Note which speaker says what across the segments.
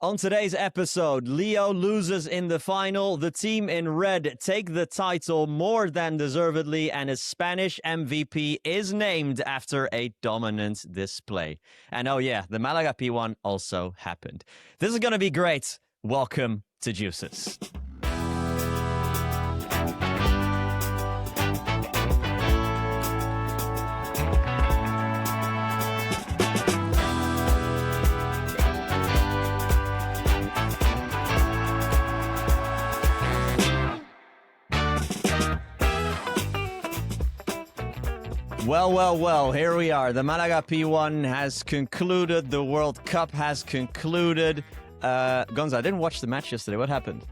Speaker 1: On today's episode, Leo loses in the final, the team in red take the title more than deservedly, and his Spanish MVP is named after a dominant display. And oh yeah, the Malaga P1 also happened. This is going to be great. Welcome to Deuces. Well, here we are. The Malaga P1 has concluded. The World Cup has concluded. Gonza, I didn't watch the match yesterday. What happened?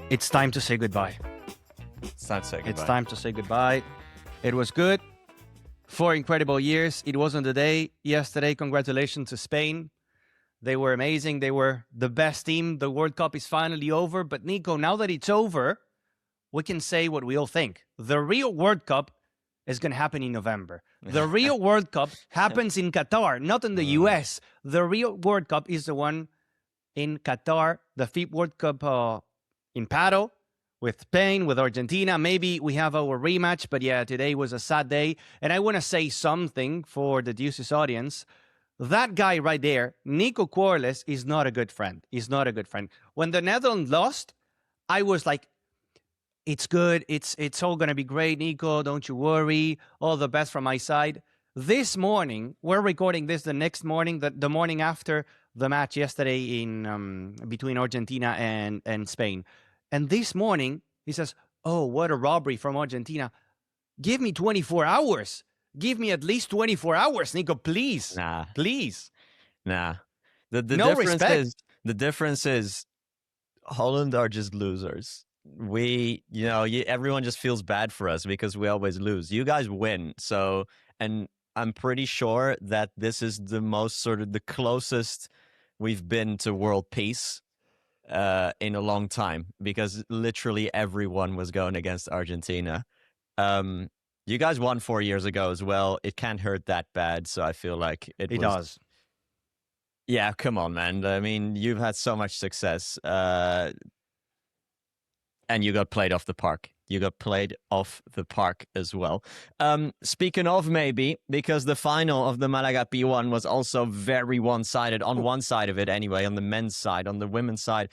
Speaker 2: It's time to say goodbye.
Speaker 1: It's time to say goodbye.
Speaker 2: It's time to say goodbye. It was good. 4 incredible years. It wasn't the day yesterday. Congratulations to Spain. They were amazing. They were the best team. The World Cup is finally over. But Nico, now that it's over, we can say what we all think. The real World Cup is going to happen in November. The real World Cup happens in Qatar, not in the US. The real World Cup is the one in Qatar, the FIBA World Cup in Padel, with Spain, with Argentina. Maybe we have our rematch, but yeah, today was a sad day. And I want to say something for the Deuces audience. That guy right there, Nico Quarles, is not a good friend. He's not a good friend. When the Netherlands lost, I was like, it's good. It's all going to be great, Nico. Don't you worry. All the best from my side. This morning, we're recording this the next morning, the morning after the match yesterday in between Argentina and Spain. And this morning, he says, oh, what a robbery from Argentina. Give me 24 hours. Give me at least 24 hours, Nico, please.
Speaker 1: Nah.
Speaker 2: Please.
Speaker 1: Nah. The difference is Holland are just losers. Everyone just feels bad for us because we always lose. You guys win. So, and I'm pretty sure that this is the most sort of the closest we've been to world peace in a long time, because literally everyone was going against Argentina. You guys won 4 years ago as well. It can't hurt that bad. So I feel like it
Speaker 2: does.
Speaker 1: Yeah, come on, man. I mean, you've had so much success. And you got played off the park. You got played off the park as well. Speaking of maybe, because the final of the Malaga P1 was also very one-sided. On one side of it anyway, on the men's side. On the women's side,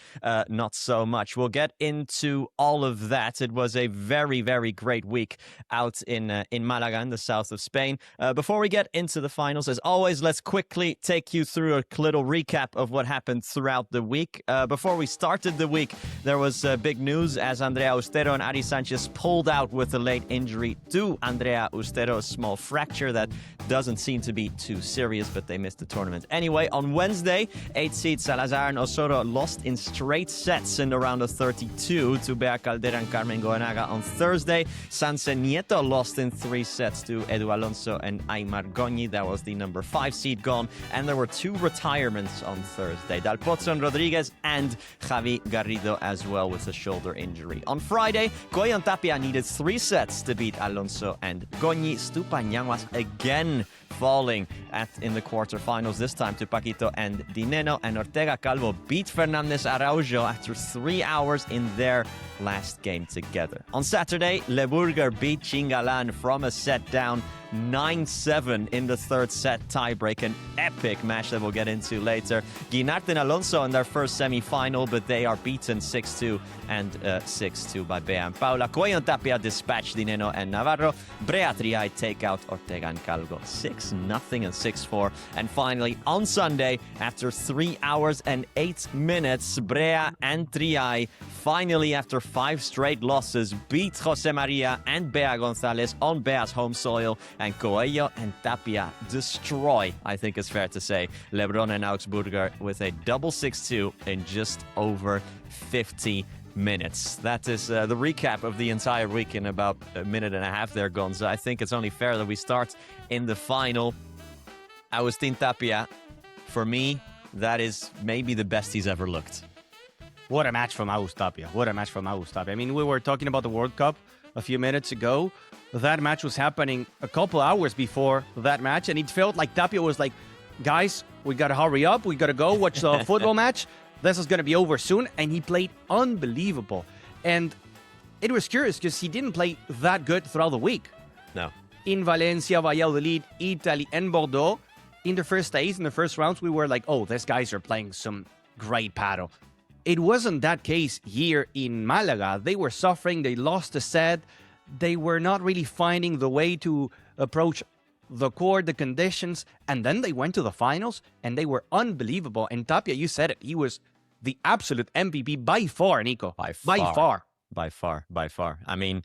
Speaker 1: not so much. We'll get into all of that. It was a very, very great week out in Malaga, in the south of Spain. Before we get into the finals, as always, let's quickly take you through a little recap of what happened throughout the week. Before we started the week, there was big news as Andrea Austero and Ari Sanchez pulled out with a late injury to Andrea Austero, a small fracture that doesn't seem to be too serious, but they missed the tournament. Anyway, on Wednesday, 8-seed Salazar and Osorio lost in straight sets in the round of 32 to Bea Caldera and Carmen Goenaga. On Thursday, Sanse Nieto lost in 3 sets to Edu Alonso and Aymar Goñi. That was the number 5 seed gone. And there were 2 retirements on Thursday. Dal Pozzo and Rodriguez and Javi Garrido as well with a shoulder injury. On Friday, Coello and Tapia needed 3 sets to beat Alonso and Goñi. Stupa and Yanguas again falling in the quarterfinals, this time to Paquito and Nenno. And Ortega Calvo beat Fernandez Araujo after 3 hours in their last game together. On Saturday, LeBurger beat Chingalan from a set down 9-7 in the third set tiebreak. An epic match that we'll get into later. Guinart and Alonso in their first semi-final, but they are beaten 6-2 and 6-2 by Bea and Paula. Coello and Tapia dispatched Nenno and Navarro. Brea Triay take out Ortega and Calvo 6-0 and 6-4. And finally, on Sunday, after 3 hours and 8 minutes, Brea and Triay finally, after 5 straight losses, beat Jose Maria and Bea Gonzalez on Bea's home soil. And Coello and Tapia destroy, I think it's fair to say, Lebron and Augsburger with a double 6-2 in just over 50 minutes. That is the recap of the entire week in about a minute and a half there, Gonza. I think it's only fair that we start in the final. Agustin Tapia, for me, that is maybe the best he's ever looked.
Speaker 2: What a match from Agus Tapia. What a match from Agus Tapia. I mean, we were talking about the World Cup a few minutes ago. That match was happening a couple hours before that match, and it felt like Tapia was like guys, we got to hurry up. We got to go watch the football match. This is going to be over soon. And he played unbelievable. And it was curious because he didn't play that good throughout the week.
Speaker 1: No.
Speaker 2: In Valencia, Valladolid, Italy, and Bordeaux, in the first days, in the first rounds, we were like, oh, these guys are playing some great paddle. It wasn't that case here in Malaga. They were suffering. They lost a set. They were not really finding the way to approach the court, the conditions. And then they went to the finals, and they were unbelievable. And Tapia, you said it. He was the absolute MVP by far, Nico.
Speaker 1: By far. I mean,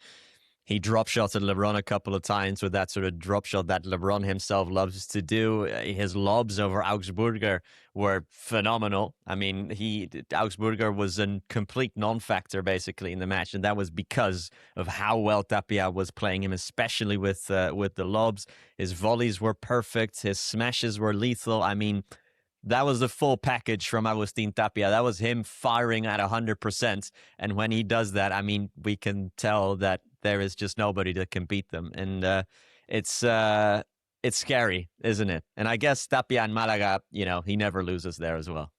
Speaker 1: he drop shotted LeBron a couple of times with that sort of drop shot that LeBron himself loves to do. His lobs over Augsburger were phenomenal. I mean, Augsburger was a complete non-factor basically in the match, and that was because of how well Tapia was playing him, especially with the lobs. His volleys were perfect. His smashes were lethal. I mean, that was the full package from Agustin Tapia. That was him firing at 100%. And when he does that, I mean, we can tell that there is just nobody that can beat them. And it's scary, isn't it? And I guess Tapia and Malaga, he never loses there as well.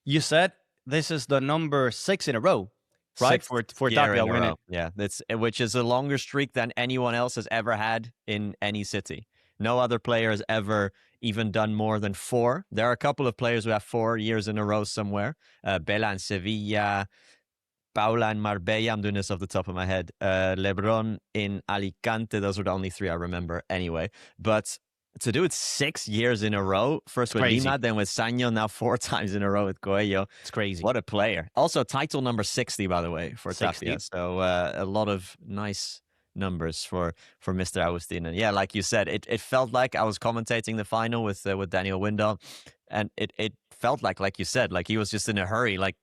Speaker 2: You said this is the number 6 in a row, right? For Tapia winning.
Speaker 1: Yeah, which is a longer streak than anyone else has ever had in any city. No other player has ever even done more than 4. There are a couple of players who have 4 years in a row somewhere. Bella in Sevilla, Paula in Marbella. I'm doing this off the top of my head. Lebron in Alicante. Those are the only 3 I remember anyway. But to do it 6 years in a row, first with Lima, then with Sanyo, now 4 times in a row with Coello.
Speaker 2: It's crazy.
Speaker 1: What a player. Also, title number 60, by the way, for
Speaker 2: 60.
Speaker 1: Tapia. So a lot of nice numbers for Mr. Agustin. And yeah, like you said, it felt like I was commentating the final with Daniel Windall, and it felt like you said, like he was just in a hurry, like,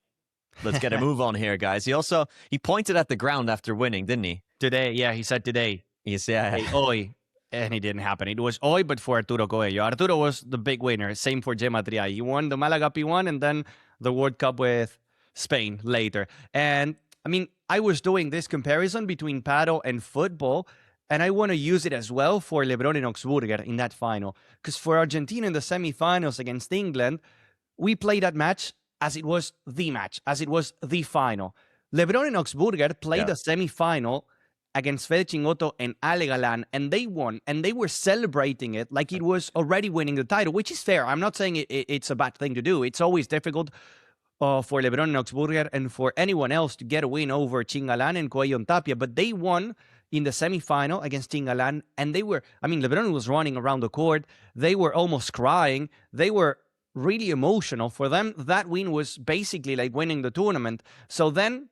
Speaker 1: let's get a move on here, guys. He pointed at the ground after winning, didn't he?
Speaker 2: Today, yeah, he said today.
Speaker 1: He said,
Speaker 2: hey, oi. And it didn't happen. It was oi, but for Arturo Coello. Arturo was the big winner. Same for Gemma Triay. He won the Malaga P1 and then the World Cup with Spain later. And I mean, I was doing this comparison between paddle and football, and I want to use it as well for Lebron and Augsburger in that final. Because for Argentina in the semifinals against England, we played that match as it was the match, as it was the final. Lebron and Augsburger played a semifinal against Fede Chingoto and Ale Galan, and they won, and they were celebrating it like it was already winning the title, which is fair. I'm not saying it's a bad thing to do. It's always difficult for Lebron and Augsburger and for anyone else to get a win over Chingalan and Coello and Tapia, but they won in the semifinal against Chingalan, and Lebron was running around the court. They were almost crying. They were really emotional. For them, that win was basically like winning the tournament. So then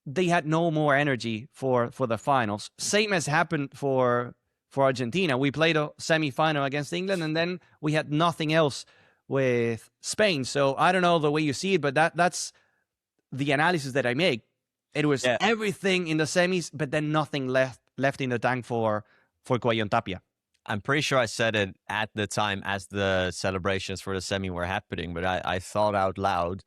Speaker 2: they had no more energy for the finals. Same as happened for Argentina. We played a semifinal against England, and then we had nothing else with Spain. So I don't know the way you see it, but that's the analysis that I make. It was everything in the semis, but then nothing left in the tank for Coello and Tapia.
Speaker 1: I'm pretty sure I said it at the time as the celebrations for the semi were happening, but I thought out loud,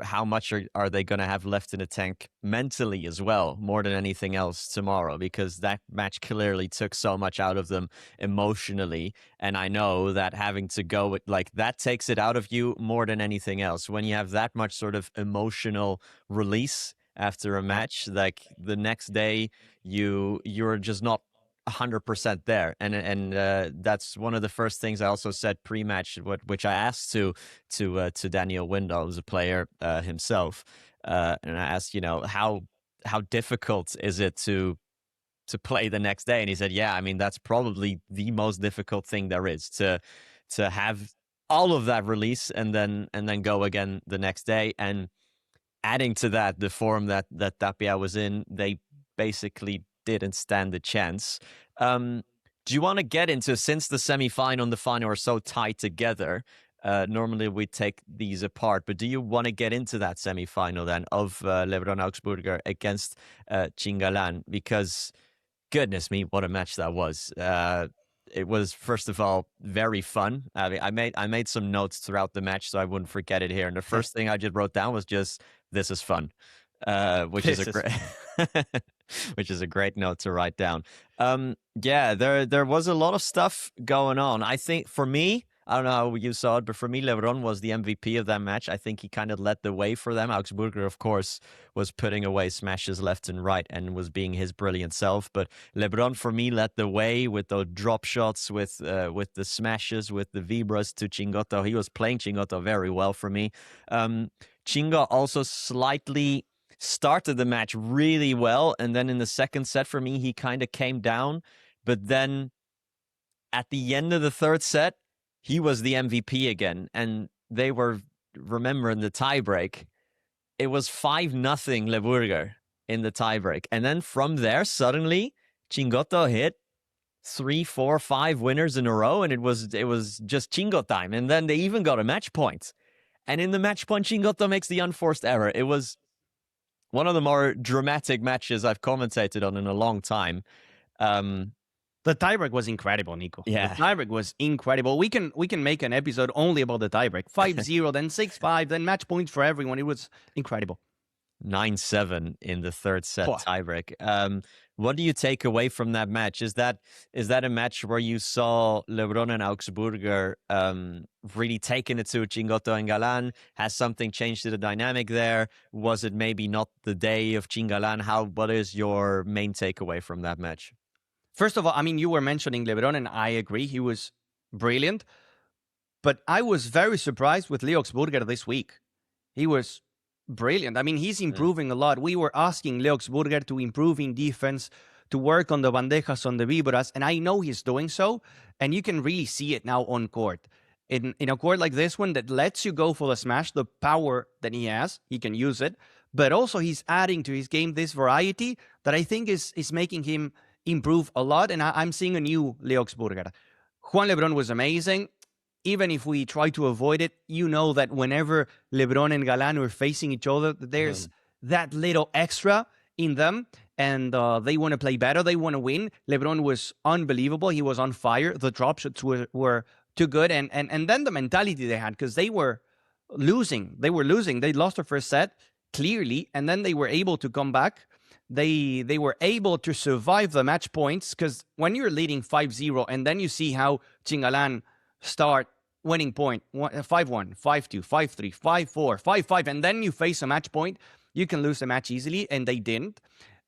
Speaker 1: how much are they going to have left in the tank mentally as well, more than anything else tomorrow, because that match clearly took so much out of them emotionally. And I know that having to go with that takes it out of you more than anything else. When you have that much sort of emotional release after a match, like the next day, you're just not 100% there, and that's one of the first things I also said pre-match, which I asked to Daniel Windall, who's a player himself, and I asked, how difficult is it to play the next day, and he said, that's probably the most difficult thing there is, to have all of that release and then go again the next day. And adding to that, the form that Tapia was in, they basically didn't stand a chance. Do you want to get into, since the semi-final and the final are so tied together, normally we take these apart, but do you want to get into that semi-final then of Lebron Augsburger against Chingalan? Because goodness me, what a match that was. It was, first of all, very fun. I made some notes throughout the match so I wouldn't forget it here. And the first thing I just wrote down was just, this is fun, which is a great note to write down. There was a lot of stuff going on. I think for me, I don't know how you saw it, but for me, Lebron was the MVP of that match. I think he kind of led the way for them. Augsburger, of course, was putting away smashes left and right and was being his brilliant self. But Lebron, for me, led the way with those drop shots, with the smashes, with the vibras to Chingotto. He was playing Chingotto very well for me. Chingo also slightly started the match really well, and then in the second set, for me, he kind of came down. But then at the end of the third set, he was the MVP again, and they were, remembering the tiebreak, it was 5-0 LeBurger in the tiebreak. And then from there, suddenly, Chingotto hit 3, 4, 5 winners in a row, and it was just Chingo time. And then they even got a match point. And in the match point, Chingotto makes the unforced error. It was one of the more dramatic matches I've commentated on in a long time.
Speaker 2: The tiebreak was incredible, Nico.
Speaker 1: Yeah.
Speaker 2: The tiebreak was incredible. We can make an episode only about the tiebreak. 5-0, then 6-5, then match points for everyone. It was incredible.
Speaker 1: 9-7 in the third set tiebreak. What do you take away from that match? Is that a match where you saw Lebron and Augsburger really taking it to Chingotto and Galan? Has something changed to the dynamic there? Was it maybe not the day of Chingalan? What is your main takeaway from that match?
Speaker 2: First of all, I mean, you were mentioning Lebron, and I agree. He was brilliant. But I was very surprised with Leo Augsburger this week. He was brilliant. I mean, he's improving a lot. We were asking Leo Augsburger to improve in defense, to work on the bandejas, on the vibras, and I know he's doing so. And you can really see it now on court. In a court like this one that lets you go for the smash, the power that he has, he can use it. But also he's adding to his game this variety that I think is making him improve a lot, and I'm seeing a new Leo Augsburger. Juan Lebron was amazing. Even if we try to avoid it, you know that whenever Lebron and Galan were facing each other, there's that little extra in them, and they want to play better. They want to win. Lebron was unbelievable. He was on fire. The drop shots were too good, and then the mentality they had, because they were losing. They lost the first set, clearly, and then they were able to come back. They were able to survive the match points, because when you're leading 5-0 and then you see how Chingalan start winning point 5-1, 5-2, 5-3, 5-4, 5-5, and then you face a match point, you can lose the match easily, and they didn't.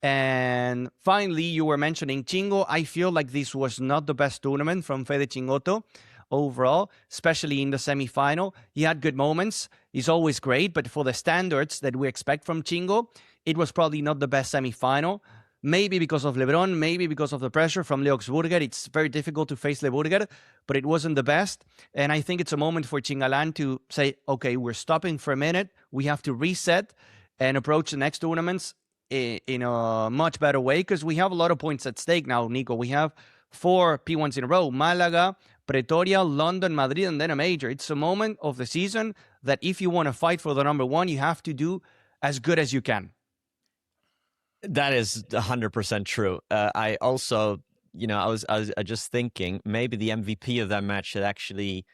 Speaker 2: And finally, you were mentioning Chingo. I feel like this was not the best tournament from Fede Chingotto overall, especially in the semifinal. He had good moments. He's always great, but for the standards that we expect from Chingo, it was probably not the best semifinal. Maybe because of Lebron, maybe because of the pressure from Leo Augsburger. It's very difficult to face LeBurger, but it wasn't the best. And I think it's a moment for Chingalan to say, okay, we're stopping for a minute. We have to reset and approach the next tournaments in a much better way, because we have a lot of points at stake now, Nico. We have 4 P1s in a row: Malaga, Pretoria, London, Madrid, and then a major. It's a moment of the season that if you want to fight for the number one, you have to do as good as you can.
Speaker 1: That is 100% true. I also, I was just thinking maybe the MVP of that match should actually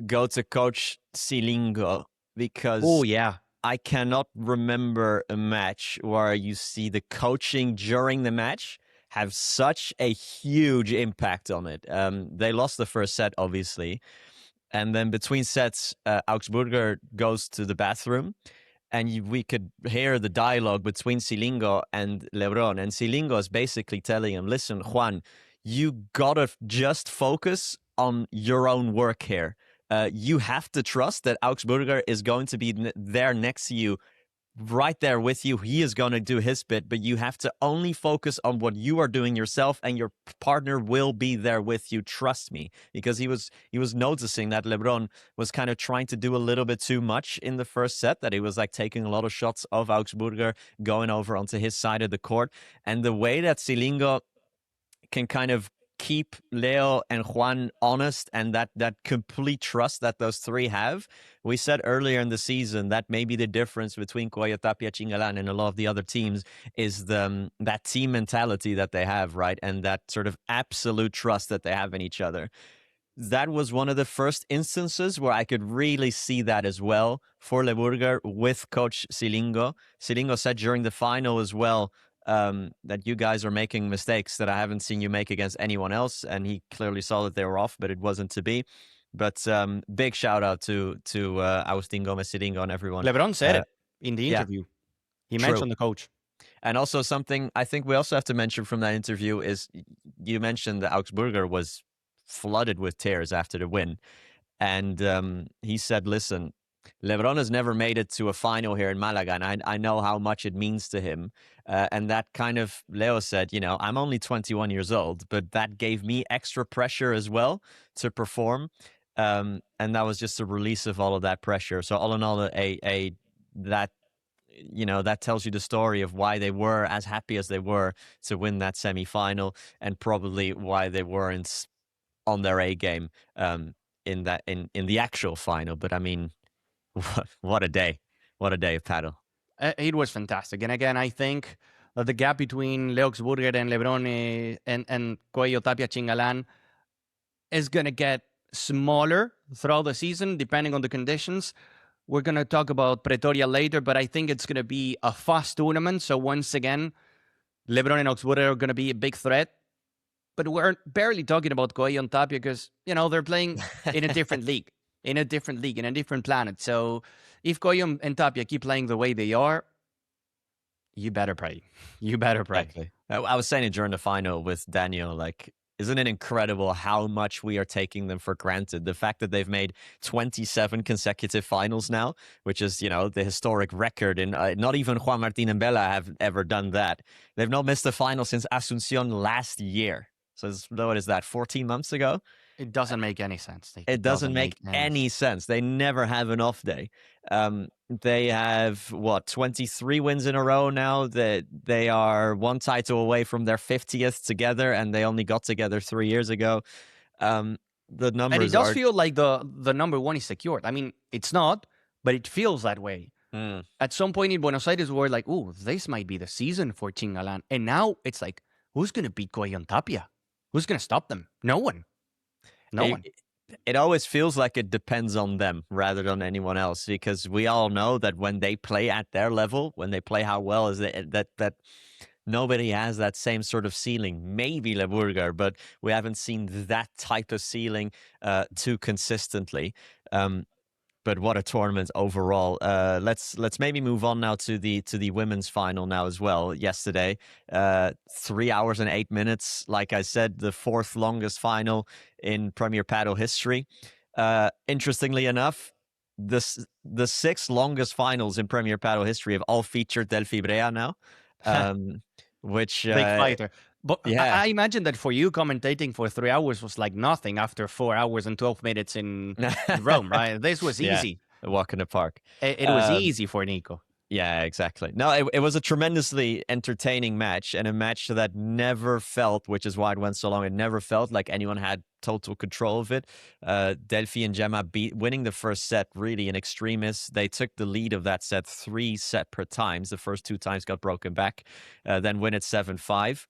Speaker 1: go to Coach Silingo, because I cannot remember a match where you see the coaching during the match have such a huge impact on it. They lost the first set, obviously. And then between sets, Augsburger goes to the bathroom. And we could hear the dialogue between Silingo and Lebron. And Silingo is basically telling him, listen, Juan, you gotta just focus on your own work here. You have to trust that Augsburger is going to be there next to you, right there with you. He is going to do his bit, but you have to only focus on what you are doing yourself, and your partner will be there with you. Trust me. Because he was noticing that Lebron was kind of trying to do a little bit too much in the first set, that he was like taking a lot of shots of Augsburger, going over onto his side of the court. And the way that Silingo can kind of keep Leo and Juan honest, and that complete trust that those three have. We said earlier in the season that maybe the difference between Coello, Tapia, Chingalan and a lot of the other teams is that team mentality that they have, right? And that sort of absolute trust that they have in each other. That was one of the first instances where I could really see that as well for LeBurger with Coach Silingo. Silingo said during the final as well, that you guys are making mistakes that I haven't seen you make against anyone else. And he clearly saw that they were off, but it wasn't to be. But big shout out to Agustin Gomez Siringo and everyone.
Speaker 2: Lebron said it in the
Speaker 1: yeah.
Speaker 2: interview. He
Speaker 1: True.
Speaker 2: mentioned the coach.
Speaker 1: And also something I think we also have to mention from that interview is you mentioned that Augsburger was flooded with tears after the win. And he said, listen, Lebron has never made it to a final here in Malaga, and I know how much it means to him. And that kind of, Leo said, you know, I'm only 21 years old, but that gave me extra pressure as well to perform. And that was just a release of all of that pressure. So all in all, that, you know, that tells you the story of why they were as happy as they were to win that semi-final, and probably why they weren't on their A game in the actual final. But I mean, what a day. What a day of paddle.
Speaker 2: It was fantastic. And again, I think the gap between Augsburger and Lebron and Coello, Tapia, Chingalan is going to get smaller throughout the season, depending on the conditions. We're going to talk about Pretoria later, but I think it's going to be a fast tournament. So once again, Lebron and Augsburger are going to be a big threat. But we're barely talking about Coello and Tapia because, you know, they're playing in a different league. In a different planet. So if Coello and Tapia keep playing the way they are, you better pray. You better pray.
Speaker 1: Exactly. I was saying it during the final with Daniel, like, isn't it incredible how much we are taking them for granted? The fact that they've made 27 consecutive finals now, which is, you know, the historic record. And not even Juan Martín and Bella have ever done that. They've not missed a final since Asunción last year. So what is that, 14 months ago?
Speaker 2: It doesn't make any sense.
Speaker 1: It doesn't make any sense. They never have an off day. They have, 23 wins in a row now. They are one title away from their 50th together, and they only got together 3 years ago. The numbers
Speaker 2: and it does feel like the number one is secured. I mean, it's not, but it feels that way. At some point in Buenos Aires, we were like, "Ooh, this might be the season for Chingalan." And now it's like, who's going to beat Coello and Tapia? Who's going to stop them? No one. No one.
Speaker 1: It always feels like it depends on them rather than anyone else, because we all know that when they play at their level, when they play how well is that nobody has that same sort of ceiling. Maybe LeBurger, but we haven't seen that type of ceiling too consistently. But what a tournament overall. Let's maybe move on now to the women's final now as well. Yesterday, 3 hours and 8 minutes. Like I said, the fourth longest final in Premier Padel history. Interestingly enough, the six longest finals in Premier Padel history have all featured Delphi Brea now, which
Speaker 2: big fighter. But
Speaker 1: yeah.
Speaker 2: I imagine that for you, commentating for 3 hours was like nothing after 4 hours and 12 minutes in Rome, right? This was easy.
Speaker 1: A walk in the park.
Speaker 2: It was easy for Nico.
Speaker 1: Yeah, exactly. No, it was a tremendously entertaining match, and a match that never felt, which is why it went so long, it never felt like anyone had total control of it. Delphi and Gemma winning the first set really in extremis. They took the lead of that set 3 separate times. The first 2 times got broken back, then win it 7-5.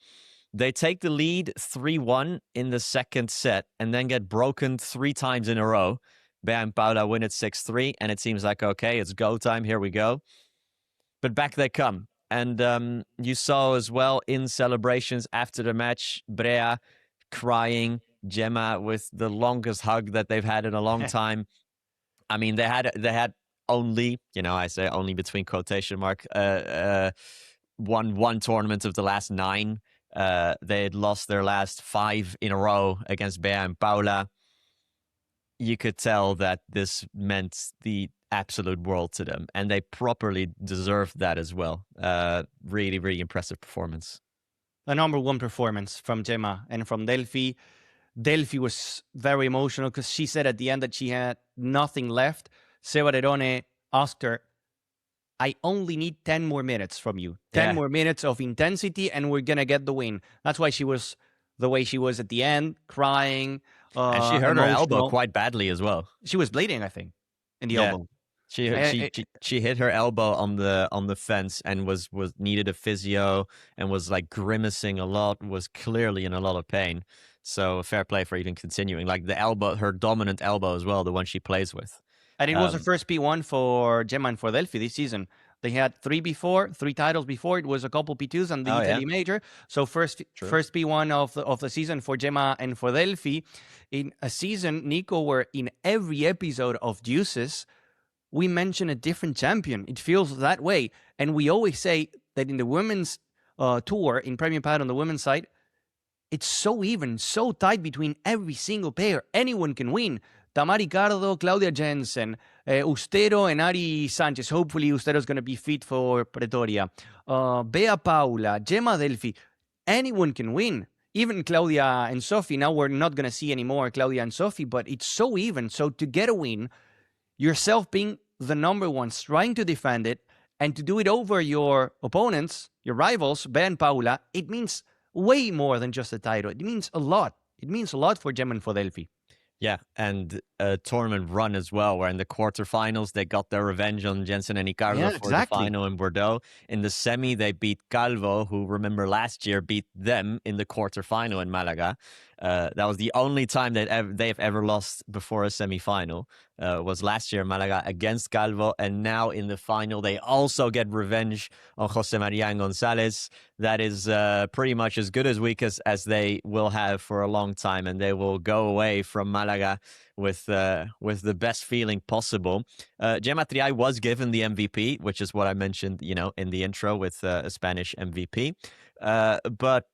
Speaker 1: They take the lead 3-1 in the second set and then get broken 3 times in a row. Bea and Paula win it 6-3, and it seems like, okay, it's go time, here we go. But back they come. And you saw as well in celebrations after the match, Brea crying, Gemma with the longest hug that they've had in a long time. I mean, they had only, I say only between quotation mark, won 1 tournament of the last 9. They had lost their last 5 in a row against Bea and Paula. You could tell that this meant the absolute world to them, and they properly deserved that as well. Really, really impressive performance.
Speaker 2: The number 1 performance from Gemma and from Delphi. Delphi was very emotional because she said at the end that she had nothing left. Seba Rerone asked her, I only need 10 more minutes from you. 10 more minutes of intensity and we're going to get the win. That's why she was the way she was at the end, crying.
Speaker 1: And she hurt her elbow quite badly as well.
Speaker 2: She was bleeding, I think, in the elbow.
Speaker 1: She hit her elbow on the fence and was needed a physio and was like grimacing a lot, was clearly in a lot of pain. So fair play for even continuing. Like the elbow, her dominant elbow as well, the one she plays with.
Speaker 2: And it was the first P1 for Gemma and for Delphi this season. They had three titles before. It was a couple P2s and the Italy major. So first P1 of the season for Gemma and for Delphi. In a season, Nico, where in every episode of Deuces, we mention a different champion. It feels that way. And we always say that in the women's tour, in Premium Pad on the women's side, it's so even, so tight between every single pair. Anyone can win. Tamar Ricardo, Claudia Jensen, Ustero and Ari Sanchez. Hopefully Ustero's going to be fit for Pretoria. Bea Paula, Gemma Delphi. Anyone can win. Even Claudia and Sophie. Now we're not going to see anymore Claudia and Sophie, but it's so even. So to get a win, yourself being the number ones, trying to defend it, and to do it over your opponents, your rivals, Bea and Paula, it means way more than just a title. It means a lot. It means a lot for Gemma and for Delphi.
Speaker 1: Yeah, and a tournament run as well, where in the quarterfinals, they got their revenge on Jensen and Ricardo for the final in Bordeaux. In the semi, they beat Calvo, who, remember, last year beat them in the quarterfinal in Malaga. That was the only time they've ever lost before a semi-final, was last year in Malaga against Calvo. And now in the final, they also get revenge on Jose Maria and Gonzalez. That is pretty much as good as weak as they will have for a long time. And they will go away from Malaga with the best feeling possible. Gemma Triay was given the MVP, which is what I mentioned, in the intro with a Spanish MVP. But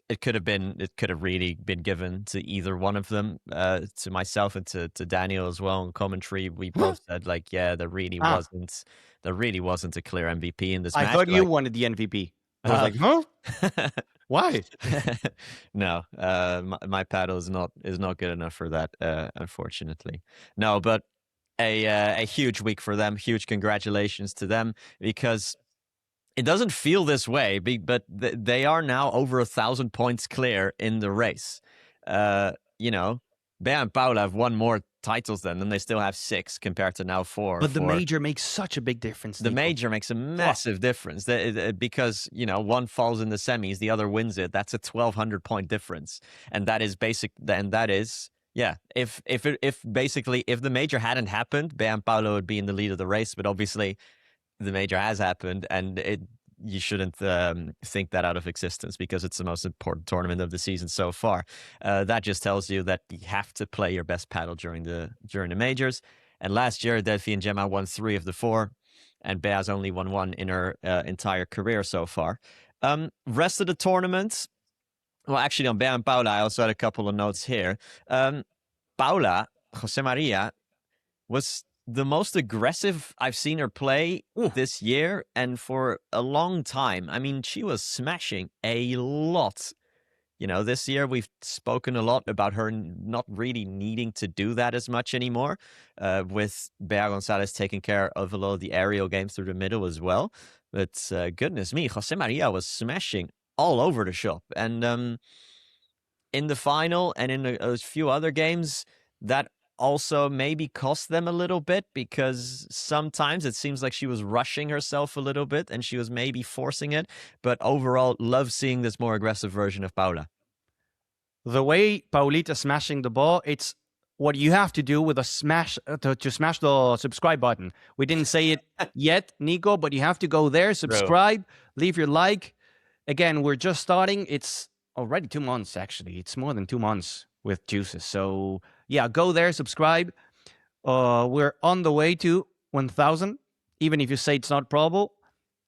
Speaker 1: it could have really been given to either one of them, to myself and to Daniel as well in commentary. We both said there really wasn't a clear MVP in this match.
Speaker 2: I thought you wanted the MVP. I was like, huh? Why?
Speaker 1: No, my paddle is not good enough for that, unfortunately. No, but a huge week for them. Huge congratulations to them, because it doesn't feel this way, but they are now over 1,000 points clear in the race. Bea and Paula have won more titles than them. They still have 6 compared to now 4.
Speaker 2: But the major makes such a big difference.
Speaker 1: The major makes a massive difference because, one falls in the semis, the other wins it. That's a 1,200 point difference. And that is basic. And that is, if the major hadn't happened, Bea and Paula would be in the lead of the race. But obviously, the major has happened, and you shouldn't think that out of existence, because it's the most important tournament of the season so far. That just tells you that you have to play your best paddle during the majors. And last year, Delphi and Gemma won 3 of the 4, and Bea's only won 1 in her entire career so far. Rest of the tournaments, well, actually on Bea and Paula, I also had a couple of notes here. Paula, Jose Maria, was the most aggressive I've seen her play this year, and for a long time. I mean, she was smashing a lot. This year we've spoken a lot about her not really needing to do that as much anymore, with Bea Gonzalez taking care of a lot of the aerial games through the middle as well. But goodness me, Jose Maria was smashing all over the shop. And in the final and in a few other games, that also maybe cost them a little bit, because sometimes it seems like she was rushing herself a little bit and she was maybe forcing it. But overall, love seeing this more aggressive version of Paula.
Speaker 2: The way Paulita smashing the ball, it's what you have to do with a smash to smash the subscribe button. We didn't say it yet, Nico, but you have to go there, subscribe, leave your like. Again, we're just starting. It's already 2 months, actually. It's more than 2 months with Deuces. So yeah, go there, subscribe. We're on the way to 1,000, even if you say it's not probable.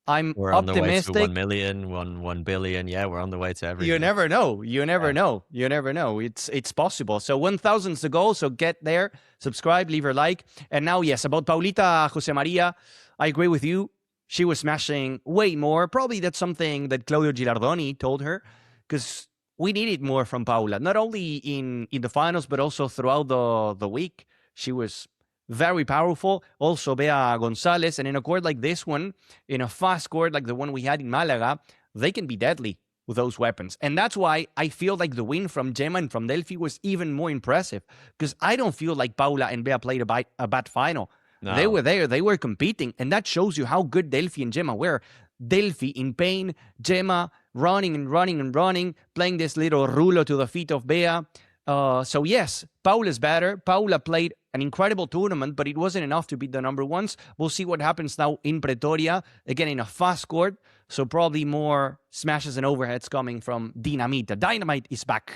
Speaker 2: We're
Speaker 1: optimistic.
Speaker 2: On the way to
Speaker 1: 1 million, 1 billion. Yeah, we're on the way to everything.
Speaker 2: You never know. You never know. It's possible. So 1,000 is the goal. So get there, subscribe, leave your like. And now, yes, about Paulita Jose Maria, I agree with you. She was smashing way more. Probably that's something that Claudio Gilardoni told her, because we needed more from Paula, not only in the finals, but also throughout the week. She was very powerful. Also, Bea Gonzalez. And in a court like this one, in a fast court like the one we had in Malaga, they can be deadly with those weapons. And that's why I feel like the win from Gemma and from Delphi was even more impressive, because I don't feel like Paula and Bea played a bad final. No. They were there. They were competing. And that shows you how good Delphi and Gemma were. Delphi in pain, Gemma running and running and running, playing this little rulo to the feet of Bea. So yes, Paula's better. Paula played an incredible tournament, but it wasn't enough to beat the number ones. We'll see what happens now in Pretoria, again in a fast court. So probably more smashes and overheads coming from Dinamita. Dynamite is back.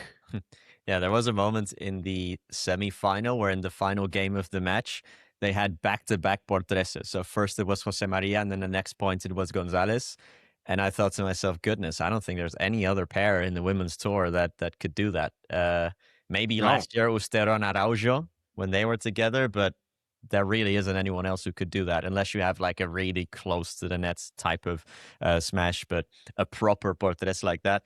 Speaker 1: Yeah, there was a moment in the semi-final where in the final game of the match, they had back-to-back portreses. So first it was Jose Maria, and then the next point it was Gonzalez. And I thought to myself, goodness, I don't think there's any other pair in the women's tour that could do that. Maybe last year Ustero and Araujo when they were together, but there really isn't anyone else who could do that unless you have like a really close to the nets type of smash, but a proper portres like that.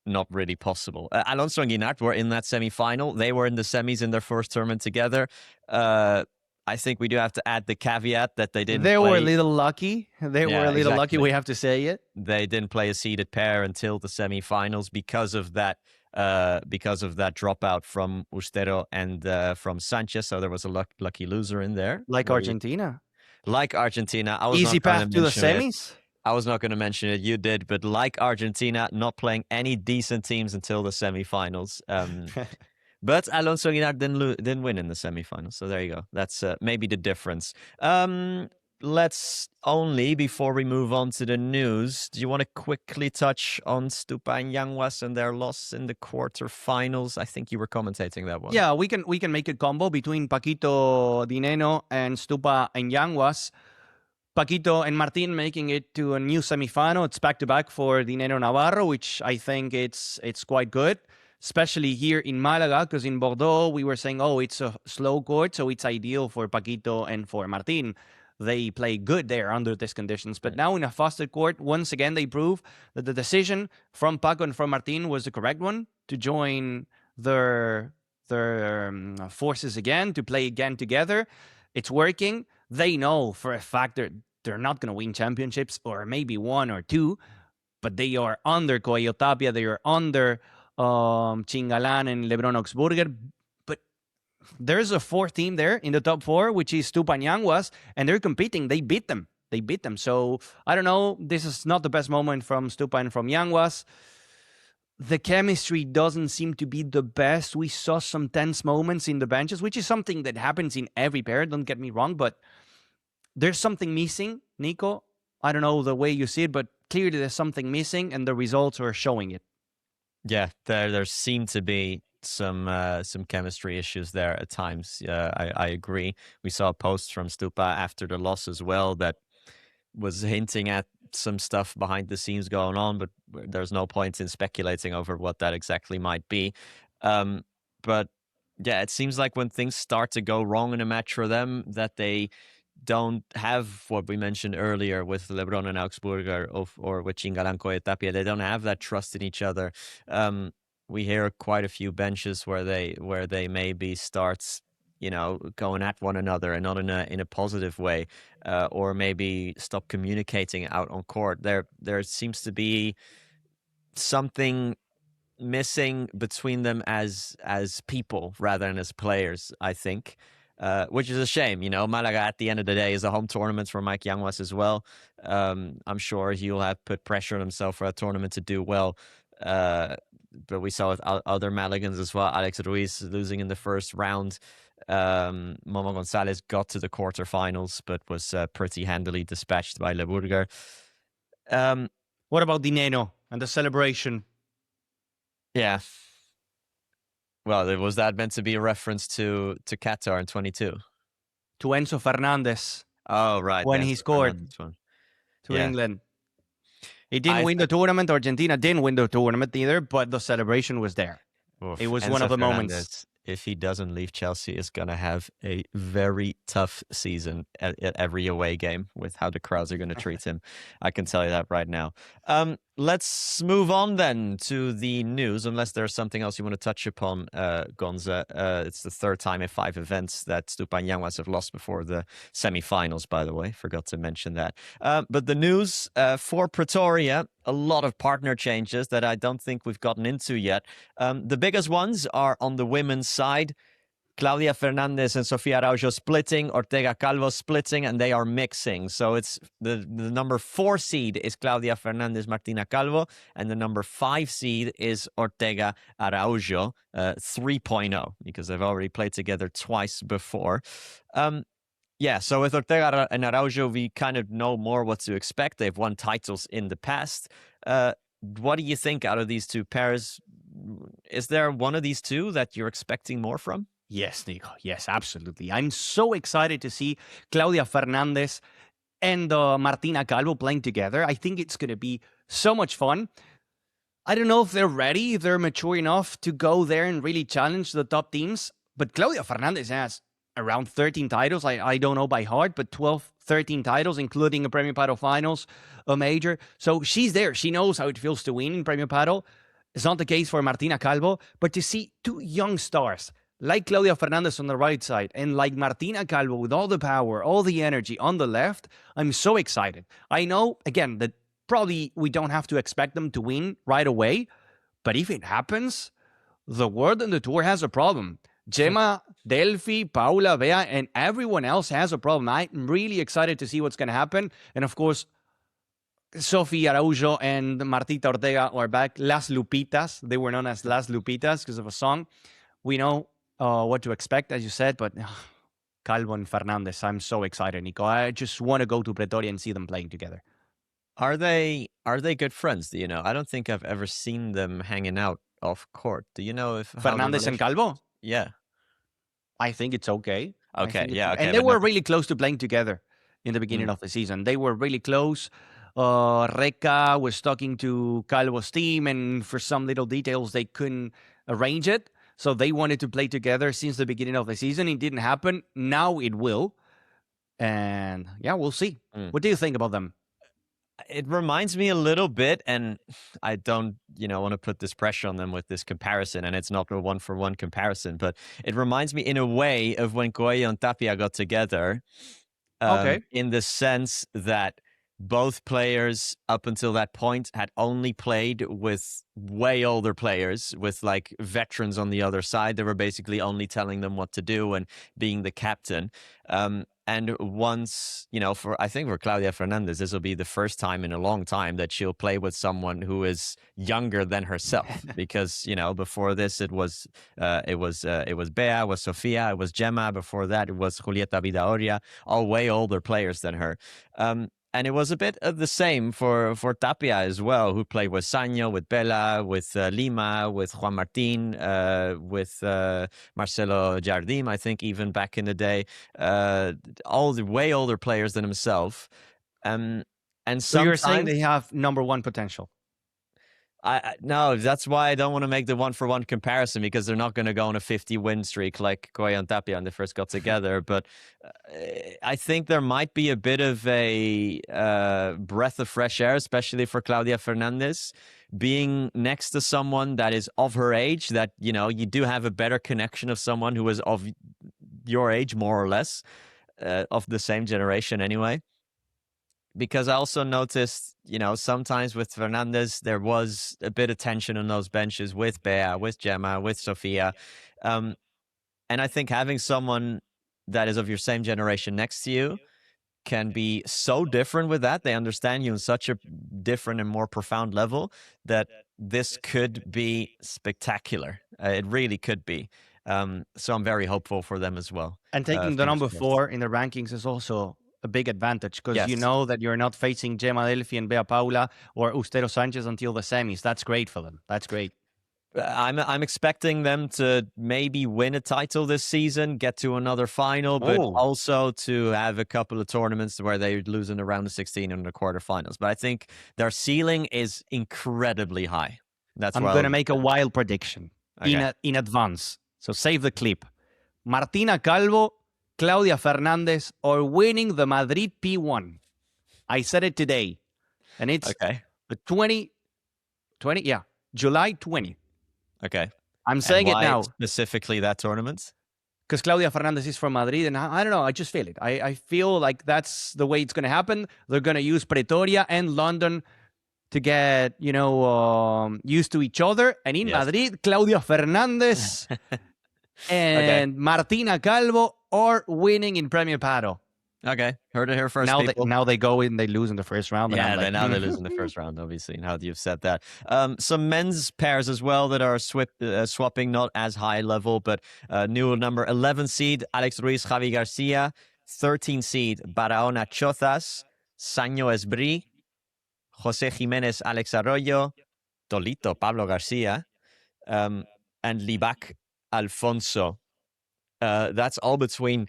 Speaker 1: Not really possible. Alonso and Guinart were in that semi-final. They were in the semis in their first tournament together. I think we do have to add the caveat that they didn't.
Speaker 2: They were a little lucky. They were a little lucky. We have to say it.
Speaker 1: They didn't play a seeded pair until the semi-finals because of that. Dropout from Ustero and from Sanchez. So there was a lucky loser in there.
Speaker 2: Like Argentina.
Speaker 1: Like Argentina. I was
Speaker 2: easy path to the semis.
Speaker 1: I was not going to mention it. You did, but like Argentina, not playing any decent teams until the semifinals. But Alonso Guinart didn't win in the semifinals. So there you go. That's maybe the difference. Let's only, before we move on to the news, do you want to quickly touch on Stupa and Yanguas and their loss in the quarterfinals? I think you were commentating that one.
Speaker 2: Yeah, we can make a combo between Paquito, Nenno, and Stupa and Yanguas. Paquito and Martin making it to a new semifinal. It's back-to-back for Nenno Navarro, which I think it's quite good, especially here in Malaga, because in Bordeaux, we were saying, it's a slow court, so it's ideal for Paquito and for Martin. They play good there under these conditions. But now in a faster court, once again, they prove that the decision from Paco and from Martin was the correct one to join their forces again, to play again together. It's working. They know for a fact that they're not going to win championships, or maybe one or two, but they are under Coello Tapia. They are under Chingalan and Lebron and Augsburger. But there's a fourth team there in the top four, which is Stupa and Yanguas, and they're competing. They beat them. So I don't know. This is not the best moment from Stupa and from Yanguas. The chemistry doesn't seem to be the best. We saw some tense moments in the benches, which is something that happens in every pair. Don't get me wrong, but there's something missing, Nico. I don't know the way you see it, but clearly there's something missing, and the results are showing it.
Speaker 1: Yeah, there seem to be some chemistry issues there at times. I agree. We saw a post from Stupa after the loss as well that was hinting at some stuff behind the scenes going on, but there's no point in speculating over what that exactly might be. But yeah, it seems like when things start to go wrong in a match for them, that they don't have what we mentioned earlier with Lebron and Augsburger or with Chingalan Tapia. They don't have that trust in each other. We hear quite a few benches where they maybe start, going at one another and not in a positive way, or maybe stop communicating out on court. There seems to be something missing between them as people rather than as players, I think. Which is a shame, Malaga at the end of the day is a home tournament for Mike Yanguas as well. I'm sure he'll have put pressure on himself for a tournament to do well. But we saw with other Malagans as well. Alex Ruiz losing in the first round. Momo Gonzalez got to the quarterfinals, but was pretty handily dispatched by LeBurger.
Speaker 2: What about Nenno and the celebration?
Speaker 1: Yeah. Well, was that meant to be a reference to Qatar in 22?
Speaker 2: To Enzo Fernandez.
Speaker 1: Oh, right.
Speaker 2: When he scored to England. He didn't win the tournament. Argentina didn't win the tournament either, but the celebration was there. It was
Speaker 1: Enzo
Speaker 2: one of the
Speaker 1: Fernandez,
Speaker 2: moments.
Speaker 1: If he doesn't leave Chelsea, is going to have a very tough season at every away game with how the crowds are going to treat him. I can tell you that right now. Let's move on then to the news, unless there's something else you want to touch upon, Gonza. It's the third time in 5 events that Stupa and Yanguas have lost before the semi-finals, by the way. Forgot to mention that. But the news for Pretoria, a lot of partner changes that I don't think we've gotten into yet. The biggest ones are on the women's side. Claudia Fernandez and Sofia Araujo splitting, Ortega Calvo splitting, and they are mixing. So it's the number 4 seed is Claudia Fernandez Martina Calvo, and the number 5 seed is Ortega Araujo 3.0, because they've already played together twice before. Yeah, so with Ortega and Araujo, we kind of know more what to expect. They've won titles in the past. What do you think out of these two pairs? Is there one of these two that you're expecting more from?
Speaker 2: Yes, Nico. Yes, absolutely. I'm so excited to see Claudia Fernandez and Martina Calvo playing together. I think it's going to be so much fun. I don't know if they're ready, if they're mature enough to go there and really challenge the top teams. But Claudia Fernandez has around 13 titles. I don't know by heart, but 12, 13 titles, including a Premio Padel Finals, a major. So she's there. She knows how it feels to win in Premio Padel. It's not the case for Martina Calvo, but to see two young stars like Claudia Fernandez on the right side and like Martina Calvo with all the power, all the energy on the left, I'm so excited. I know, again, that probably we don't have to expect them to win right away, but if it happens, the world and the tour has a problem. Gemma, Delphi, Paula, Bea, and everyone else has a problem. I'm really excited to see what's going to happen. And of course, Sophie Araujo and Martita Ortega are back. Las Lupitas. They were known as Las Lupitas because of a song. We know what to expect, as you said, but Calvo and Fernandez, I'm so excited, Nico. I just want to go to Pretoria and see them playing together.
Speaker 1: Are they good friends? Do you know? I don't think I've ever seen them hanging out off court. Do you know if
Speaker 2: Fernandez and Calvo?
Speaker 1: Yeah.
Speaker 2: I think it's okay.
Speaker 1: Okay, yeah, okay.
Speaker 2: And they were really close to playing together in the beginning of the season. They were really close. Reca was talking to Calvo's team, and for some little details, they couldn't arrange it. So they wanted to play together since the beginning of the season. It didn't happen. Now it will. And yeah, we'll see. What do you think about them?
Speaker 1: It reminds me a little bit, and I don't, want to put this pressure on them with this comparison, and it's not a one-for-one comparison, but it reminds me in a way of when Coello and Tapia got together, in the sense that both players up until that point had only played with way older players, with like veterans on the other side. They were basically only telling them what to do and being the captain. And once, I think for Claudia Fernandez, this will be the first time in a long time that she'll play with someone who is younger than herself. Because, before this, it was Bea, it was Sofia, it was Gemma. Before that, it was Julieta Vidaoria, all way older players than her. And it was a bit of the same for Tapia as well, who played with Sanyo, with Bella, with Lima, with Juan Martin, with Marcelo Jardim, I think, even back in the day. All the way older players than himself. And
Speaker 2: so you're saying they have number one potential?
Speaker 1: No, that's why I don't want to make the one-for-one comparison, because they're not going to go on a 50-win streak like Coello and Tapia when they first got together. But I think there might be a bit of a breath of fresh air, especially for Claudia Fernandez, being next to someone that is of her age, that, you do have a better connection of someone who is of your age, more or less, of the same generation anyway. Because I also noticed, sometimes with Fernandez, there was a bit of tension on those benches with Bea, with Gemma, with Sofia. And I think having someone that is of your same generation next to you can be so different with that. They understand you on such a different and more profound level that this could be spectacular. It really could be. So I'm very hopeful for them as well.
Speaker 2: And taking the number 4 in the rankings is also a big advantage, because you know that you're not facing Gemma Delphi and Bea Paula or Ustero Sanchez until the semis. That's great for them. That's great.
Speaker 1: I'm expecting them to maybe win a title this season, get to another final, but also to have a couple of tournaments where they lose in the round of 16 and the quarterfinals. But I think their ceiling is incredibly high.
Speaker 2: I'm going to make a wild prediction in advance. So save the clip. Martina Calvo, Claudia Fernandez are winning the Madrid P1. I said it today. And it's the July 20.
Speaker 1: Okay.
Speaker 2: I'm saying it now.
Speaker 1: Specifically that tournament?
Speaker 2: Because Claudia Fernandez is from Madrid, and I don't know, I just feel it. I feel like that's the way it's going to happen. They're going to use Pretoria and London to get, used to each other. And in Madrid, Claudia Fernandez and Martina Calvo or winning in Premier Padel.
Speaker 1: Okay, heard it here first.
Speaker 2: Now they go in, they lose in the first round.
Speaker 1: Yeah, now they lose in the first round, obviously. Now that you've said that, some men's pairs as well that are swapping, not as high level, but new number 11 seed Alex Ruiz, Javi Garcia, 13 seed Barahona Chozas, Sanyo Esbrí, José Jiménez, Alex Arroyo, Tolito, Pablo Garcia, and Libac Alfonso. That's all between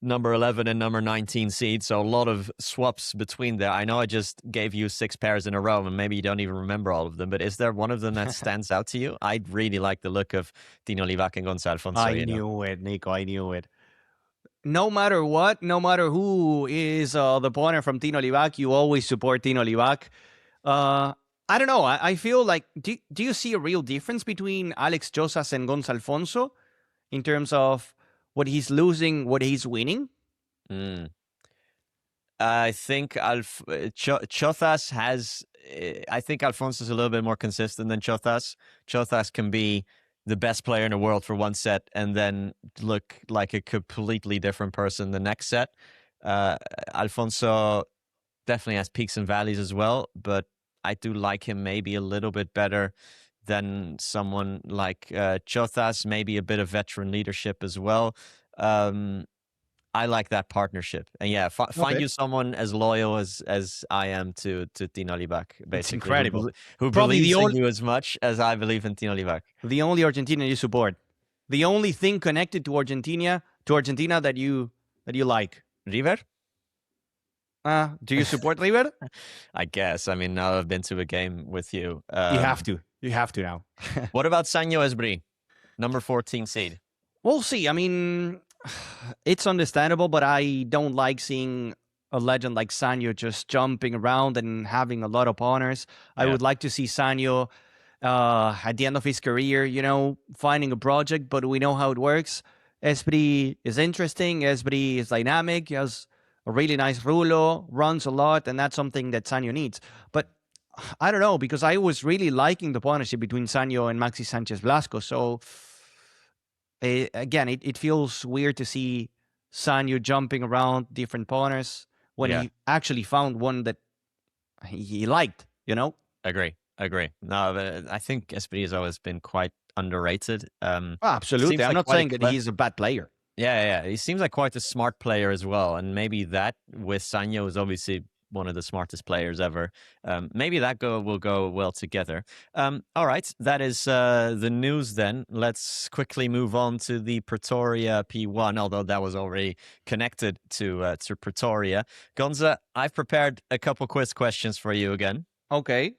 Speaker 1: number 11 and number 19 seed, so a lot of swaps between there. I know I just gave you 6 pairs in a row, and maybe you don't even remember all of them, but is there one of them that stands out to you? I really like the look of Tino Libac and Gonzalo Alfonso.
Speaker 2: I knew it, Nico. I knew it. No matter what, no matter who is the partner from Tino Libac, you always support Tino Libac. I don't know. I feel like, do you see a real difference between Alex Chozas and Gonzalo Alfonso in terms of what he's losing, what he's winning?
Speaker 1: I think Chozas has... I think Alfonso is a little bit more consistent than Chozas. Chozas can be the best player in the world for one set and then look like a completely different person the next set. Alfonso definitely has peaks and valleys as well, but I do like him maybe a little bit better than someone like Chozas, maybe a bit of veteran leadership as well. I like that partnership. And yeah, find you someone as loyal as I am to Tino Libac, basically.
Speaker 2: It's incredible.
Speaker 1: Who believes in you as much as I believe in Tino Libac.
Speaker 2: The only Argentina you support. The only thing connected to Argentina that you like.
Speaker 1: River?
Speaker 2: Do you support River?
Speaker 1: I guess. I mean, now I've been to a game with you.
Speaker 2: You have to. You have to now.
Speaker 1: What about Sanyo Esbrí, number 14 seed?
Speaker 2: We'll see. I mean, it's understandable, but I don't like seeing a legend like Sanyo just jumping around and having a lot of honors. Yeah. I would like to see Sanyo at the end of his career, finding a project, but we know how it works. Esbrí is interesting. Esbrí is dynamic. He has a really nice rulo, runs a lot, and that's something that Sanyo needs. But I don't know, because I was really liking the partnership between Sanyo and Maxi Sanchez Blasco. So, again, it feels weird to see Sanyo jumping around different partners when he actually found one that he liked,
Speaker 1: Agree. No, but I think Esbrí has always been quite underrated.
Speaker 2: Absolutely. I'm not saying that he's a bad player.
Speaker 1: Yeah. He seems like quite a smart player as well. And maybe that with Sanyo is obviously one of the smartest players ever. Maybe that will go well together. All right, that is the news then. Let's quickly move on to the Pretoria P1, although that was already connected to Pretoria. Gonza, I've prepared a couple quiz questions for you again.
Speaker 2: Okay.